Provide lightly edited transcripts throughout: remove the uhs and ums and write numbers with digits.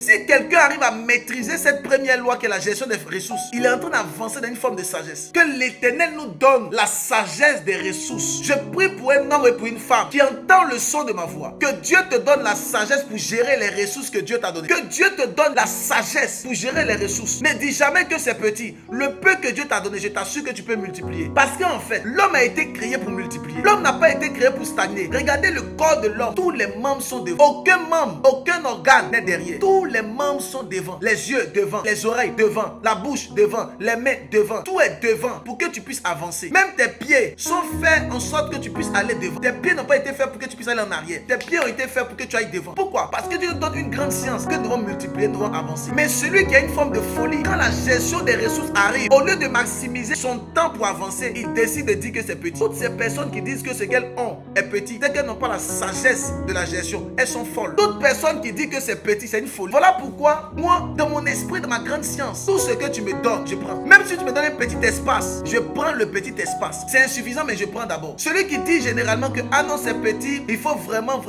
Si quelqu'un arrive à maîtriser cette première loi qui est la gestion des ressources, il est en train d'avancer dans une forme de sagesse. Que l'Éternel nous donne la sagesse des ressources. Je prie pour un homme et pour une femme qui entend le son de ma voix. Que Dieu te donne la sagesse pour gérer les ressources que Dieu t'a données. Que Dieu te donne la sagesse pour gérer les ressources. Ne dis jamais que c'est petit. Le peu que Dieu t'a donné, je t'assure que tu peux multiplier. Parce qu'en fait, l'homme a été créé pour multiplier. L'homme n'a pas été créé pour stagner. Regardez le corps de l'homme. Tous les membres sont devant. Aucun membre, aucun organe n'est derrière. Tous les membres sont devant. Les yeux devant, les oreilles devant, la bouche devant, les mains devant. Tout est devant pour que tu puisses avancer. Même tes pieds sont faits en sorte que tu puisses aller devant. Tes pieds n'ont pas été faits pour que tu puisses aller en arrière. Tes pieds ont été faits pour que tu ailles devant. Pourquoi? Parce que Dieu nous donne une grande science que nous devons multiplier, nous devons avancer. Mais celui qui a une forme de folie, quand la gestion des ressources arrive, au lieu de maximiser son temps pour avancer, il décide de dire que c'est petit. Toutes ces personnes qui disent que ce qu'elles ont est petit, c'est qu'elles n'ont pas la sagesse de la gestion. Elles sont folles. Toute personne qui dit que c'est petit, c'est une folie. Voilà pourquoi, moi, dans mon esprit, dans ma grande science, tout ce que tu me donnes, je prends. Même si tu me donnes un petit espace, je prends le petit espace. C'est insuffisant, mais je prends d'abord. Celui qui dit généralement que, ah non, c'est petit, il faut vraiment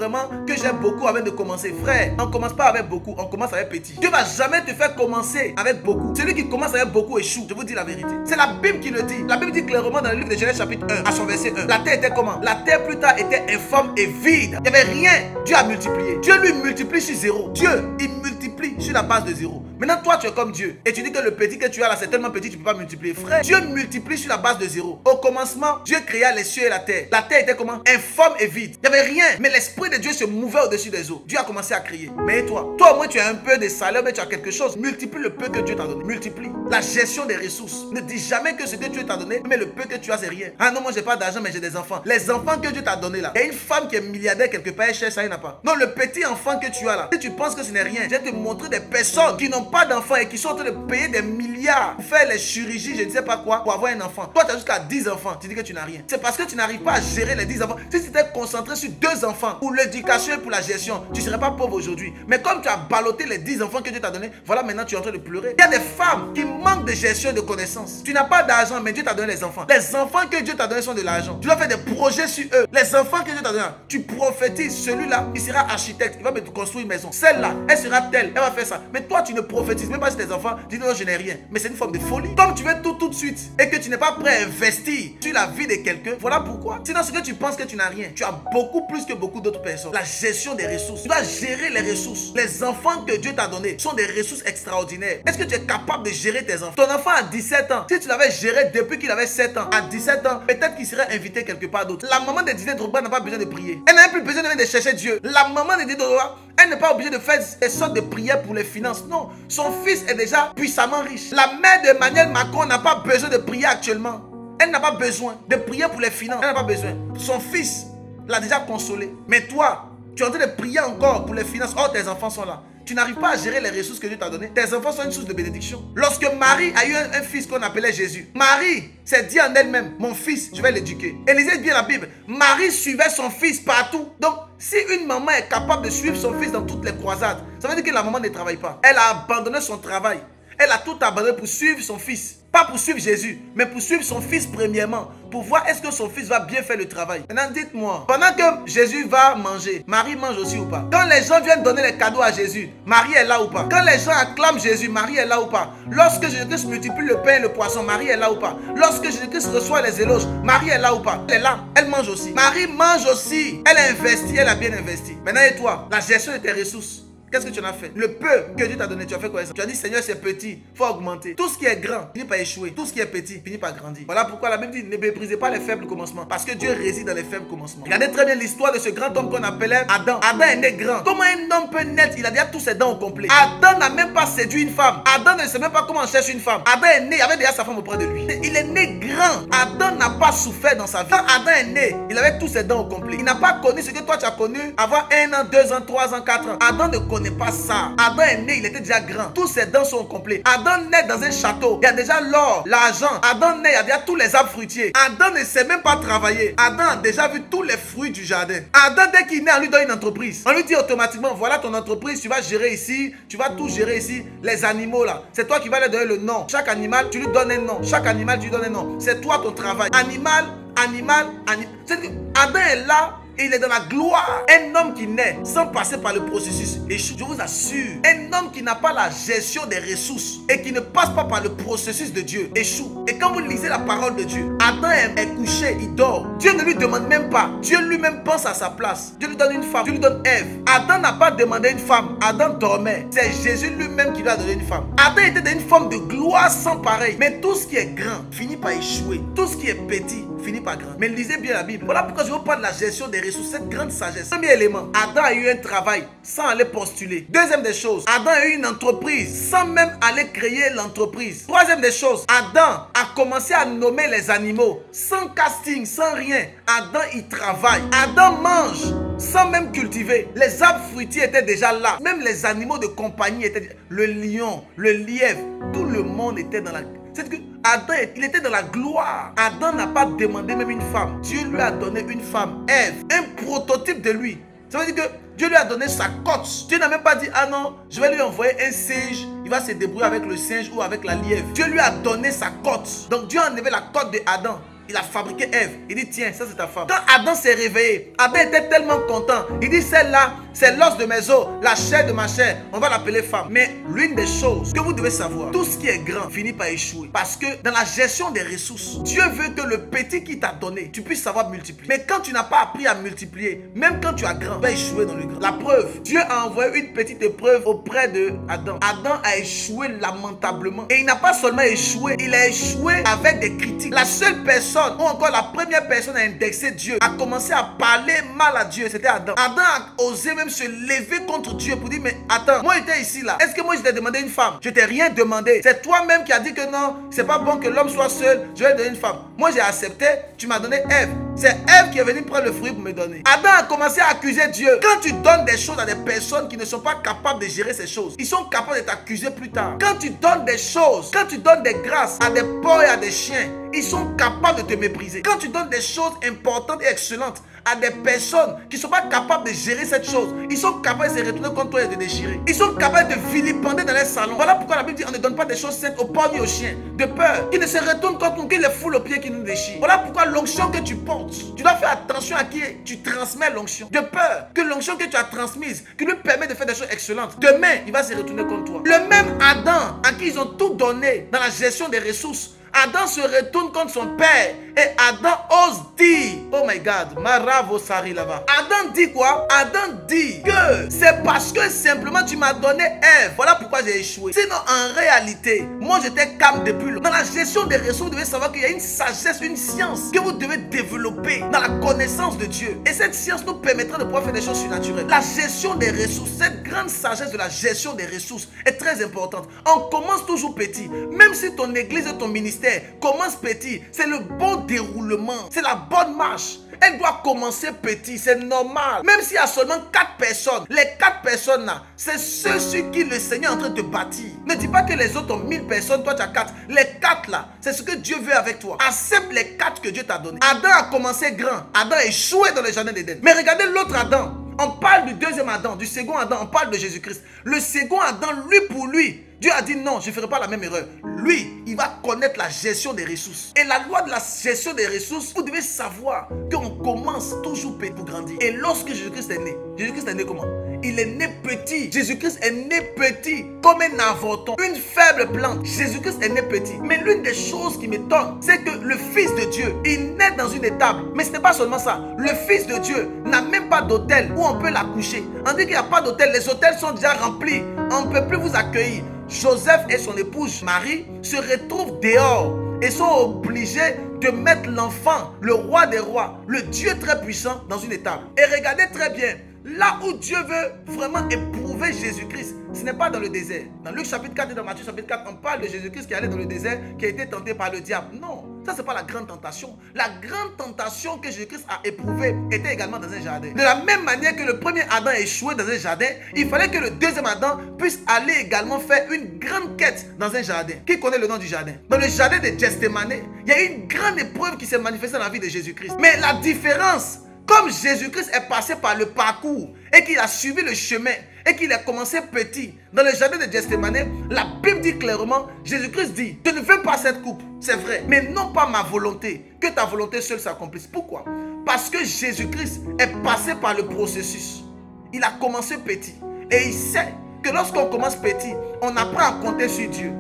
que j'aie beaucoup avant de commencer. Frère, on ne commence pas avec beaucoup, on commence avec petit. Dieu ne va jamais te faire commencer avec beaucoup. Celui qui commence avec beaucoup échoue. Je vous dis la vérité. C'est la Bible qui le dit. La Bible dit clairement dans le livre de Genèse chapitre 1, à son verset 1. La terre était comment? La terre plus tard était informe et vide. Il n'y avait rien. Dieu a multiplié. Dieu lui multiplie sur zéro. Dieu, il multiplie sur la base de zéro. Maintenant, toi, tu es comme Dieu. Et tu dis que le petit que tu as là, c'est tellement petit, tu ne peux pas multiplier. Frère, Dieu multiplie sur la base de zéro. Au commencement, Dieu créa les cieux et la terre. La terre était comment? Informe et vide. Il n'y avait rien. Mais l'esprit de Dieu se mouvait au-dessus des eaux. Dieu a commencé à créer. Mais toi au moins, tu as un peu de salaire, mais tu as quelque chose. Multiplie le peu que Dieu t'a donné. Multiplie. La gestion des ressources. Ne dis jamais que ce que Dieu t'a donné, mais le peu que tu as, c'est rien. Ah non, moi, j'ai pas d'argent, mais j'ai des enfants. Les enfants que Dieu t'a donné là. Il y a une femme qui est milliardaire quelque part, elle cherche ça, il n'a pas. Non, le petit enfant que tu as là. Si tu penses que ce n'est rien, je vais te montrer des personnes qui n'ont pas d'enfants et qui sont en train de payer des milliards pour faire les chirurgies, je ne sais pas quoi, pour avoir un enfant. Toi, tu as jusqu'à 10 enfants, tu dis que tu n'as rien. C'est parce que tu n'arrives pas à gérer les 10 enfants. Si tu étais concentré sur 2 enfants, pour l'éducation et pour la gestion, tu ne serais pas pauvre aujourd'hui. Mais comme tu as ballotté les 10 enfants que Dieu t'a donné, voilà, maintenant tu es en train de pleurer. Il y a des femmes qui manquent de gestion et de connaissances. Tu n'as pas d'argent, mais Dieu t'a donné les enfants. Les enfants que Dieu t'a donné sont de l'argent. Tu dois faire des projets sur eux. Les enfants que Dieu t'a donné, tu prophétises. Celui-là, il sera architecte, il va me construire une maison. Celle-là, elle sera telle, elle va faire ça. Mais toi, tu ne prophétises même pas sur tes enfants. Tu dis non, je n'ai rien. Mais c'est une forme de folie. Comme tu veux tout de suite et que tu n'es pas prêt à investir sur la vie de quelqu'un, voilà pourquoi. Sinon, ce que tu penses que tu n'as rien, tu as beaucoup plus que beaucoup d'autres personnes. La gestion des ressources. Tu dois gérer les ressources. Les enfants que Dieu t'a donnés sont des ressources extraordinaires. Est-ce que tu es capable de gérer tes enfants? Ton enfant a 17 ans. Si tu l'avais géré depuis qu'il avait 7 ans, à 17 ans, peut-être qu'il serait invité quelque part d'autre. La maman de Didier Drogba n'a pas besoin de prier. Elle n'a même plus besoin de chercher Dieu. La maman de Didier Drogba, elle n'est pas obligée de faire des sortes de prières pour les finances. Non, son fils est déjà puissamment riche. La mère d'Emmanuel Macron n'a pas besoin de prier actuellement. Elle n'a pas besoin de prier pour les finances. Elle n'a pas besoin. Son fils l'a déjà consolé. Mais toi, tu es en train de prier encore pour les finances. Oh, tes enfants sont là. Tu n'arrives pas à gérer les ressources que Dieu t'a données. Tes enfants sont une source de bénédiction. Lorsque Marie a eu un fils qu'on appelait Jésus, Marie s'est dit en elle-même, mon fils, je vais l'éduquer. Et lisez bien la Bible. Marie suivait son fils partout. Donc, si une maman est capable de suivre son fils dans toutes les croisades, ça veut dire que la maman ne travaille pas. Elle a abandonné son travail. Elle a tout abandonné pour suivre son fils. Pas pour suivre Jésus, mais pour suivre son fils premièrement. Pour voir est-ce que son fils va bien faire le travail. Maintenant, dites-moi, pendant que Jésus va manger, Marie mange aussi ou pas? Quand les gens viennent donner les cadeaux à Jésus, Marie est là ou pas? Quand les gens acclament Jésus, Marie est là ou pas? Lorsque Jésus-Christ multiplie le pain et le poisson, Marie est là ou pas? Lorsque Jésus-Christ reçoit les éloges, Marie est là ou pas? Elle est là, elle mange aussi. Marie mange aussi. Elle a investi, elle a bien investi. Maintenant, et toi, la gestion de tes ressources. Qu'est-ce que tu en as fait? Le peu que Dieu t'a donné, tu as fait quoi? Tu as dit, Seigneur, c'est petit, il faut augmenter. Tout ce qui est grand finit par échouer. Tout ce qui est petit finit par grandir. Voilà pourquoi la Bible dit, ne méprisez pas les faibles commencements. Parce que Dieu réside dans les faibles commencements. Regardez très bien l'histoire de ce grand homme qu'on appelait Adam. Adam est né grand. Comment un homme peut naître? Il a déjà tous ses dents au complet. Adam n'a même pas séduit une femme. Adam ne sait même pas comment on cherche une femme. Adam est né, il avait déjà sa femme auprès de lui. Il est né grand. Adam n'a pas souffert dans sa vie. Quand Adam est né, il avait tous ses dents au complet. Il n'a pas connu ce que toi tu as connu avant 1 an, 2 ans, 3 ans, 4 ans. Adam ne connaît pas ça. Adam est né, il était déjà grand. Tous ses dents sont complets. Adam naît dans un château. Il y a déjà l'or, l'argent. Adam naît, il y a déjà tous les arbres fruitiers. Adam ne sait même pas travailler. Adam a déjà vu tous les fruits du jardin. Adam, dès qu'il naît, on lui donne une entreprise. On lui dit automatiquement, voilà ton entreprise, tu vas gérer ici, tu vas tout gérer ici. Les animaux là, c'est toi qui vas leur donner le nom. Chaque animal, tu lui donnes un nom. Chaque animal, tu lui donnes un nom. C'est toi ton travail. Animal. Adam est là et il est dans la gloire. Un homme qui naît sans passer par le processus échoue. Je vous assure, un homme qui n'a pas la gestion des ressources et qui ne passe pas par le processus de Dieu échoue. Et quand vous lisez la parole de Dieu, Adam est couché, il dort. Dieu ne lui demande même pas. Dieu lui-même pense à sa place. Dieu lui donne une femme, Dieu lui donne Ève. Adam n'a pas demandé une femme, Adam dormait. C'est Jésus lui-même qui lui a donné une femme. Adam était dans une forme de gloire sans pareil. Mais tout ce qui est grand finit par échouer. Tout ce qui est petit finit par grand. Mais lisez bien la Bible. Voilà pourquoi je vous parle de la gestion des ressources, cette grande sagesse. Premier élément, Adam a eu un travail sans aller postuler. Deuxième des choses, Adam a eu une entreprise sans même aller créer l'entreprise. Troisième des choses, Adam a commencé à nommer les animaux sans casting, sans rien. Adam il travaille. Adam mange sans même cultiver. Les arbres fruitiers étaient déjà là. Même les animaux de compagnie étaient. Le lion, le lièvre, tout le monde était dans la... C'est que Adam, il était dans la gloire. Adam n'a pas demandé même une femme. Dieu lui a donné une femme, Ève, un prototype de lui. Ça veut dire que Dieu lui a donné sa cote. Dieu n'a même pas dit, ah non, je vais lui envoyer un singe. Il va se débrouiller avec le singe ou avec la lièvre. Dieu lui a donné sa cote. Donc Dieu a enlevé la cote de Adam. Il a fabriqué Ève. Il dit, tiens, ça c'est ta femme. Quand Adam s'est réveillé, Adam était tellement content. Il dit, celle-là, c'est l'os de mes os, la chair de ma chair. On va l'appeler femme. Mais l'une des choses que vous devez savoir, tout ce qui est grand finit par échouer. Parce que dans la gestion des ressources, Dieu veut que le petit qu'il t'a donné, tu puisses savoir multiplier. Mais quand tu n'as pas appris à multiplier, même quand tu as grand, tu vas échouer dans le grand. La preuve, Dieu a envoyé une petite épreuve auprès de Adam. Adam a échoué lamentablement. Et il n'a pas seulement échoué, il a échoué avec des critiques. La seule personne, ou encore la première personne à indexer Dieu, a commencé à parler mal à Dieu, c'était Adam. Adam a osé même se lever contre Dieu pour dire, mais attends, moi j'étais ici là, est-ce que moi je t'ai demandé une femme? Je t'ai rien demandé. C'est toi-même qui as dit que non, c'est pas bon que l'homme soit seul, je vais lui donner une femme. Moi j'ai accepté, tu m'as donné Ève. C'est Ève qui est venue prendre le fruit pour me donner. Adam a commencé à accuser Dieu. Quand tu donnes des choses à des personnes qui ne sont pas capables de gérer ces choses, ils sont capables de t'accuser plus tard. Quand tu donnes des choses, quand tu donnes des grâces à des porcs et à des chiens, ils sont capables de te mépriser. Quand tu donnes des choses importantes et excellentes à des personnes qui ne sont pas capables de gérer cette chose, ils sont capables de se retourner contre toi et de te déchirer. Ils sont capables de vilipender dans les salons. Voilà pourquoi la Bible dit on ne donne pas des choses saintes aux porcs ni aux chiens, de peur qu'ils ne se retournent contre nous, qu'ils les foulent aux pieds, qu'ils nous déchirent. Voilà pourquoi l'onction que tu portes, tu dois faire attention à qui tu transmets l'onction. De peur que l'onction que tu as transmise, qui lui permet de faire des choses excellentes, demain, il va se retourner contre toi. Le même Adam à qui ils ont tout donné dans la gestion des ressources, Adam se retourne contre son père et Adam ose dire, oh my God, Maravo Sari là-bas. Adam dit quoi? Adam dit que c'est parce que simplement tu m'as donné Ève. Voilà pourquoi j'ai échoué. Sinon, en réalité, moi j'étais calme depuis longtemps. Dans la gestion des ressources, vous devez savoir qu'il y a une sagesse, une science que vous devez développer dans la connaissance de Dieu. Et cette science nous permettra de pouvoir faire des choses surnaturelles. La gestion des ressources, cette grande sagesse de la gestion des ressources est très importante. On commence toujours petit. Même si ton église et ton ministère commence petit, c'est le bon déroulement, c'est la bonne marche. Elle doit commencer petit, c'est normal. Même s'il y a seulement 4 personnes, les 4 personnes là, c'est ceux sur qui le Seigneur est en train de bâtir. Ne dis pas que les autres ont 1000 personnes, toi tu as 4. Les 4 là, c'est ce que Dieu veut avec toi. Accepte les 4 que Dieu t'a donné. Adam a commencé grand, Adam a échoué dans le jardin d'Éden. Mais regardez l'autre Adam. On parle du deuxième Adam, du second Adam, on parle de Jésus-Christ. Le second Adam, lui pour lui, Dieu a dit non, je ne ferai pas la même erreur. Lui, il va connaître la gestion des ressources. Et la loi de la gestion des ressources, vous devez savoir qu'on commence toujours petit pour grandir. Et lorsque Jésus-Christ est né comment? Il est né petit. Jésus-Christ est né petit, comme un avorton, une faible plante. Jésus-Christ est né petit. Mais l'une des choses qui m'étonne, c'est que le Fils de Dieu, il naît dans une étable. Mais ce n'est pas seulement ça. Le Fils de Dieu n'a même pas d'hôtel où on peut l'accoucher. On dit qu'il n'y a pas d'hôtel. Les hôtels sont déjà remplis. On ne peut plus vous accueillir. Joseph et son épouse Marie se retrouvent dehors et sont obligés de mettre l'enfant, le roi des rois, le Dieu très puissant, dans une étable. Et regardez très bien, là où Dieu veut vraiment éprouver Jésus-Christ, ce n'est pas dans le désert. Dans Luc chapitre 4 et dans Matthieu chapitre 4, on parle de Jésus-Christ qui allait dans le désert, qui a été tenté par le diable. Non, ça c'est pas la grande tentation. La grande tentation que Jésus-Christ a éprouvée était également dans un jardin. De la même manière que le premier Adam a échoué dans un jardin, il fallait que le deuxième Adam puisse aller également faire une grande quête dans un jardin. Qui connaît le nom du jardin? Dans le jardin de Gethsémane, il y a une grande épreuve qui s'est manifestée dans la vie de Jésus-Christ. Mais la différence, comme Jésus-Christ est passé par le parcours et qu'il a suivi le chemin et qu'il a commencé petit dans le jardin de Gethsémane, la Bible dit clairement, Jésus-Christ dit, je ne veux pas cette coupe, c'est vrai, mais non pas ma volonté, que ta volonté seule s'accomplisse. Pourquoi? Parce que Jésus-Christ est passé par le processus. Il a commencé petit et il sait que lorsqu'on commence petit, on apprend à compter sur Dieu.